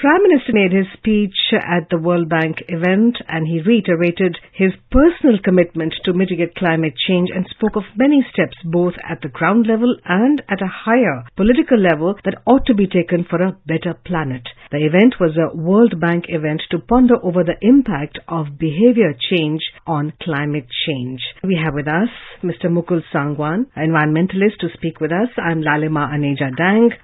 Prime Minister made his speech at the World Bank event and he reiterated his personal commitment to mitigate climate change and spoke of many steps both at the ground level and at a higher political level that ought to be taken for a better planet. The event was a World Bank event to ponder over the impact of behavior change on climate change. We have with us Mr. Mukul, an environmentalist, to speak with us. I'm Lalima Aneja.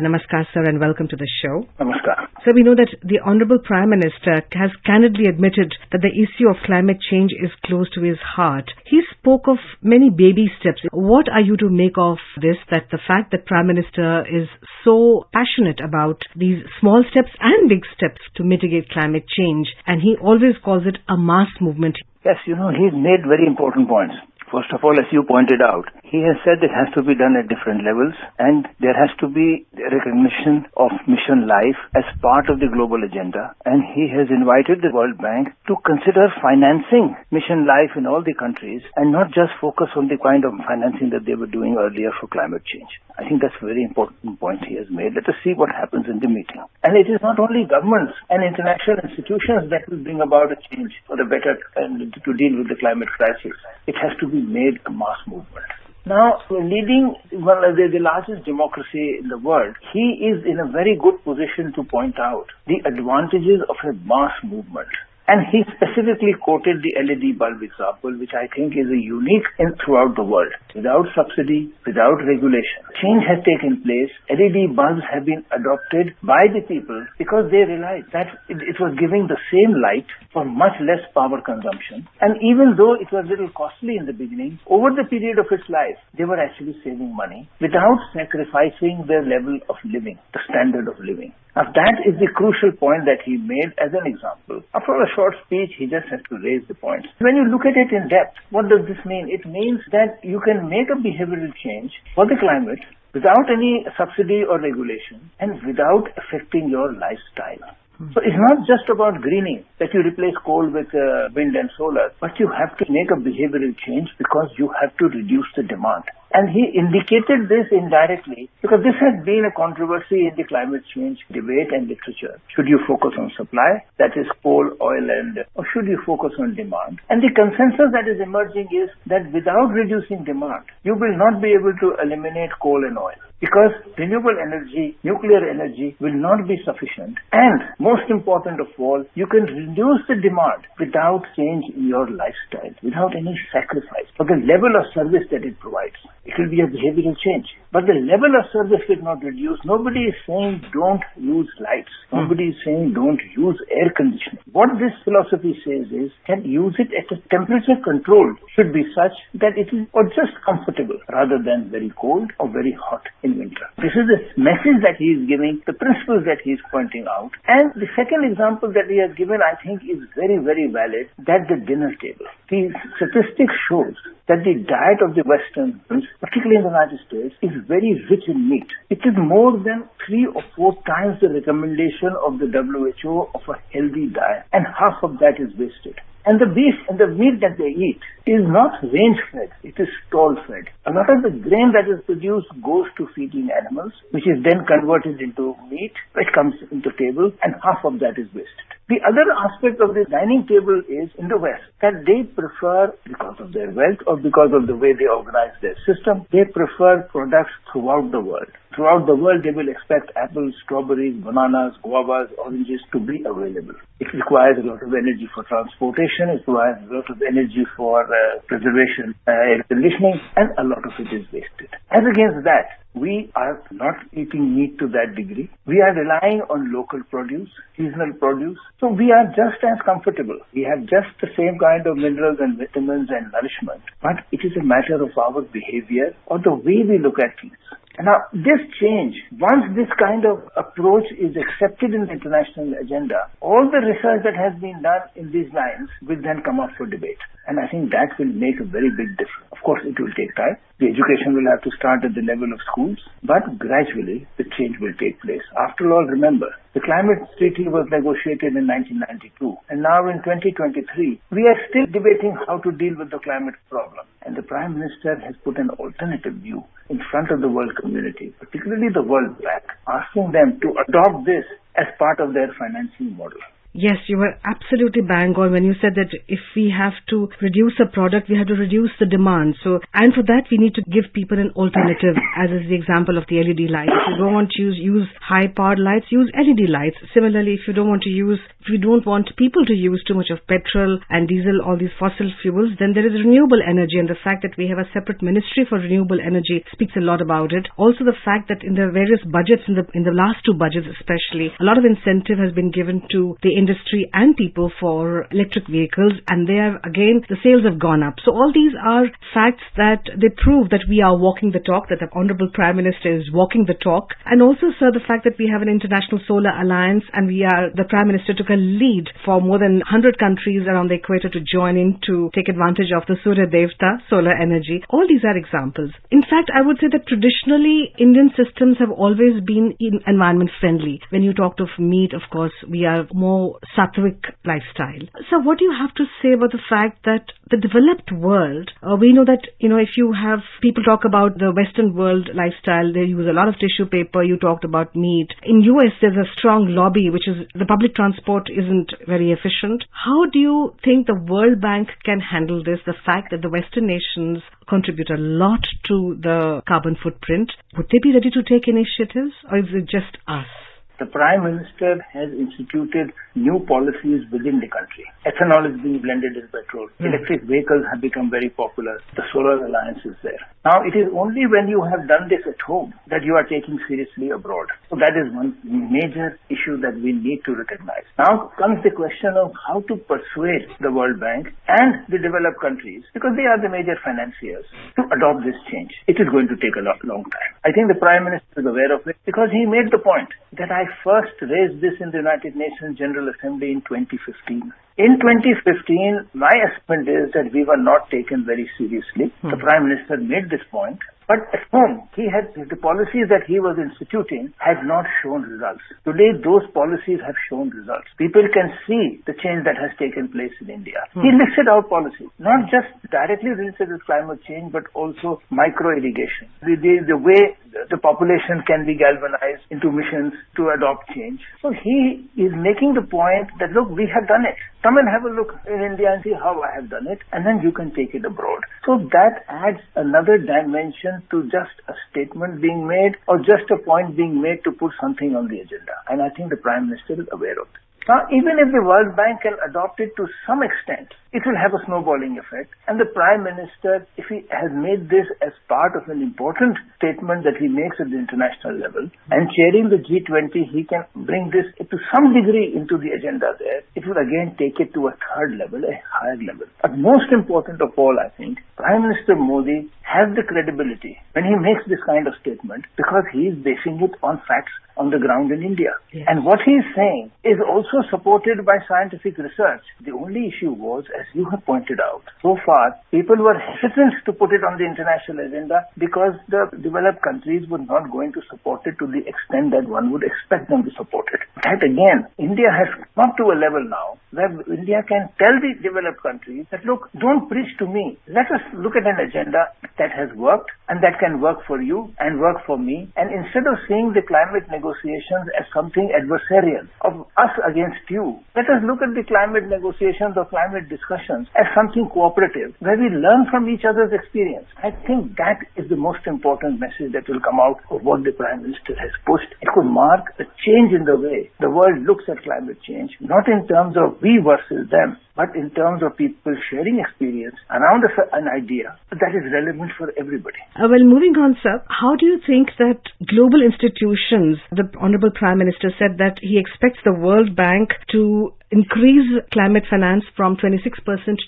Namaskar, sir, and welcome to the show. Namaskar. So we know that the Honorable Prime Minister has candidly admitted that the issue of climate change is close to his heart. He spoke of many baby steps. What are you to make of this, that the fact that Prime Minister is so passionate about these small steps and big steps to mitigate climate change, and he always calls it a mass movement? Yes, he's made very important points. First of all, as you pointed out, he has said it has to be done at different levels and there has to be recognition of mission life as part of the global agenda, and he has invited the World Bank to consider financing mission life in all the countries and not just focus on the kind of financing that they were doing earlier for climate change. I think that's a very important point he has made. Let us see what happens in the meeting. And it is not only governments and international institutions that will bring about a change for the better and to deal with the climate crisis. It has to be made a mass movement. Now, leading one of the largest democracy in the world, he is in a very good position to point out the advantages of a mass movement. And he specifically quoted the LED bulb example, which I think is a unique in throughout the world. Without subsidy, without regulation, change has taken place. LED bulbs have been adopted by the people because they realized that it was giving the same light for much less power consumption. And even though it was a little costly in the beginning, over the period of its life, they were actually saving money without sacrificing their level of living, the standard of living. Now, that is the crucial point that he made as an example. After a short speech, he just has to raise the points. When you look at it in depth, what does this mean? It means that you can make a behavioral change for the climate without any subsidy or regulation and without affecting your lifestyle. So it's not just about greening, that you replace coal with wind and solar, but you have to make a behavioral change because you have to reduce the demand. And he indicated this indirectly because this has been a controversy in the climate change debate and literature. Should you focus on supply, that is coal, oil, or should you focus on demand? And the consensus that is emerging is that without reducing demand, you will not be able to eliminate coal and oil because renewable energy, nuclear energy will not be sufficient. And most important of all, you can reduce the demand without change in your lifestyle, without any sacrifice for the level of service that it provides. It will be a behavioral change. But the level of service will not reduce. Nobody is saying don't use lights. Nobody is saying don't use air conditioning. What this philosophy says is that use it at a temperature control should be such that it is just comfortable rather than very cold or very hot in winter. This is the message that he is giving, the principles that he is pointing out. And the second example that he has given, I think, is very, very valid, that the dinner table. The statistics shows that the diet of the Western, particularly in the United States, is very rich in meat. It is more than 3 or 4 times the recommendation of the WHO of a healthy diet, and half of that is wasted. And the beef and the meat that they eat is not range-fed, it is stall-fed. A lot of the grain that is produced goes to feeding animals, which is then converted into meat, which comes into table, and half of that is wasted. The other aspect of the dining table is in the West, that they prefer, because of their wealth or because of the way they organize their system, they prefer products throughout the world. Throughout the world, they will expect apples, strawberries, bananas, guavas, oranges to be available. It requires a lot of energy for transportation, it requires a lot of energy for preservation, air conditioning, and a lot of it is wasted. As against that, we are not eating meat to that degree. We are relying on local produce, seasonal produce. So we are just as comfortable. We have just the same kind of minerals and vitamins and nourishment. But it is a matter of our behavior or the way we look at things. Now, this change, once this kind of approach is accepted in the international agenda, all the research that has been done in these lines will then come up for debate. And I think that will make a very big difference. Of course, it will take time. The education will have to start at the level of schools, but gradually the change will take place. After all, remember, the climate treaty was negotiated in 1992, and now in 2023, we are still debating how to deal with the climate problem. And the Prime Minister has put an alternative view in front of the world community, particularly the World Bank, asking them to adopt this as part of their financing model. Yes, you were absolutely bang on when you said that if we have to reduce a product, we have to reduce the demand. So, and for that, we need to give people an alternative, as is the example of the LED light. If you don't want to use high-powered lights, use LED lights. Similarly, if you don't want people to use too much of petrol and diesel, all these fossil fuels, then there is renewable energy. And the fact that we have a separate ministry for renewable energy speaks a lot about it. Also, the fact that in the various budgets, in the last two budgets especially, a lot of incentive has been given to the industry and people for electric vehicles, and the sales have gone up. So all these are facts that they prove that we are walking the talk, that the Honorable Prime Minister is walking the talk. And also, sir, the fact that we have an international solar alliance, and the Prime Minister took a lead for more than 100 countries around the equator to join in to take advantage of the Surya Devta solar energy. All these are examples. In fact, I would say that traditionally Indian systems have always been environment friendly. When you talked of meat, of course, we are more sattvic lifestyle. So what do you have to say about the fact that the developed world, we know that, if you have people talk about the Western world lifestyle, they use a lot of tissue paper. You talked about meat. In US, there's a strong lobby, which is the public transport isn't very efficient. How do you think the World Bank can handle this? The fact that the Western nations contribute a lot to the carbon footprint. Would they be ready to take initiatives, or is it just us? The Prime Minister has instituted new policies within the country. Ethanol is being blended in petrol. Electric vehicles have become very popular. The Solar Alliance is there. Now, it is only when you have done this at home that you are taking seriously abroad. So that is one major issue that we need to recognize. Now comes the question of how to persuade the World Bank and the developed countries, because they are the major financiers, to adopt this change. It is going to take a long time. I think the Prime Minister is aware of it, because he made the point that I first raised this in the United Nations General Assembly in 2015. In 2015, my estimate is that we were not taken very seriously. The Prime Minister made this point. But at home, the policies that he was instituting had not shown results. Today, those policies have shown results. People can see the change that has taken place in India. He listed out policies, not just directly related with climate change, but also micro-irrigation. The way the population can be galvanized into missions to adopt change. So he is making the point that, look, we have done it. Come and have a look in India and see how I have done it, and then you can take it abroad. So that adds another dimension to just a statement being made or just a point being made to put something on the agenda. And I think the Prime Minister is aware of it. Now, even if the World Bank can adopt it to some extent, it will have a snowballing effect. And the Prime Minister, if he has made this as part of an important statement that he makes at the international level, and chairing the G20, he can bring this to some degree into the agenda there. It will again take it to a third level, a higher level. But most important of all, I think, Prime Minister Modi has the credibility when he makes this kind of statement, because he is basing it on facts on the ground in India. Yes. And what he is saying is also supported by scientific research. The only issue was, as you have pointed out, so far people were hesitant to put it on the international agenda because the developed countries were not going to support it to the extent that one would expect them to support it. That again, India has come to a level now where India can tell the developed countries that, look, don't preach to me. Let us look at an agenda that has worked and that can work for you and work for me. And instead of seeing the climate negotiations as something adversarial of us against you, let us look at the climate negotiations or climate discussions as something cooperative, where we learn from each other's experience. I think that is the most important message that will come out of what the Prime Minister has pushed. It could mark a change in the way the world looks at climate change, not in terms of we versus them, but in terms of people sharing experience around an idea that is relevant for everybody. Well, moving on, sir, how do you think that global institutions, the Honorable Prime Minister said that he expects the World Bank to increase climate finance from 26%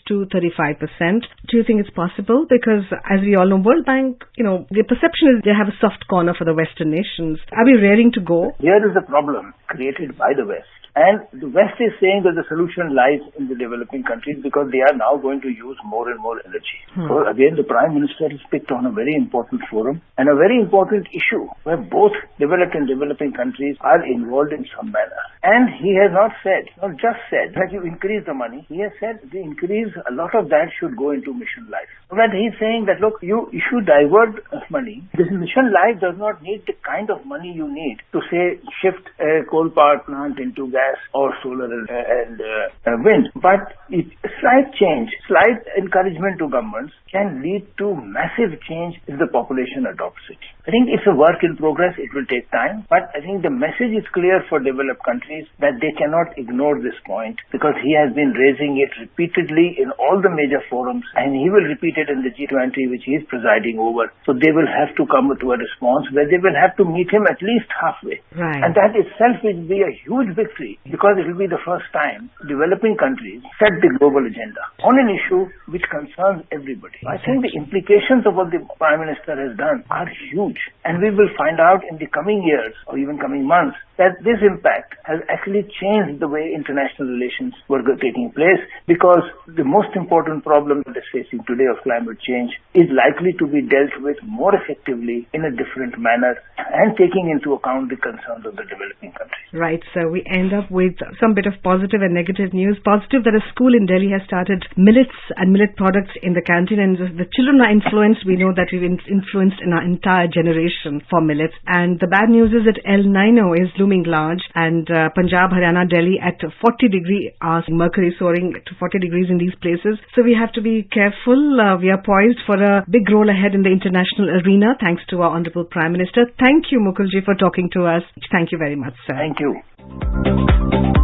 to 35%. Do you think it's possible? Because as we all know, World Bank, the perception is they have a soft corner for the Western nations. Are we raring to go? Here is the problem created by the West And the West is saying that the solution lies in the developing countries because they are now going to use more and more energy. So again, the Prime Minister has picked on a very important forum and a very important issue where both developed and developing countries are involved in some manner. And he has not just said that you increase the money. He has said the increase, a lot of that should go into Mission Life. So that he's saying that, look, you should divert money. This Mission Life does not need the kind of money you need to, say, shift a coal power plant into gas or solar and wind. But slight change, slight encouragement to governments can lead to massive change if the population adopts it. I think it's a work in progress. It will take time. But I think the message is clear for developed countries that they cannot ignore this point because he has been raising it repeatedly in all the major forums and he will repeat it in the G20 which he is presiding over. So they will have to come to a response where they will have to meet him at least halfway. Right. And that itself will be a huge victory because it will be the first time developing countries set the global agenda on an issue which concerns everybody. I think the implications of what the Prime Minister has done are huge. And we will find out in the coming years or even coming months that this impact has actually changed the way international relations were taking place because the most important problem that is facing today of climate change is likely to be dealt with more effectively in a different manner and taking into account the concerns of the developing countries. Right, so we end up with some bit of positive and negative news. Positive that a school in Delhi has started millets and millet products in the canteen and the children are influenced. We know that we've influenced in our entire generation for millets. And the bad news is that El Nino is looming large and Punjab, Haryana, Delhi at 40 degree mercury soaring to 40 degrees in these places. So we have to be careful. We are poised for a big role ahead in the international arena thanks to our Honorable Prime Minister. Thank you, Mukulji, for talking to us. Thank you very much, sir. Thank you.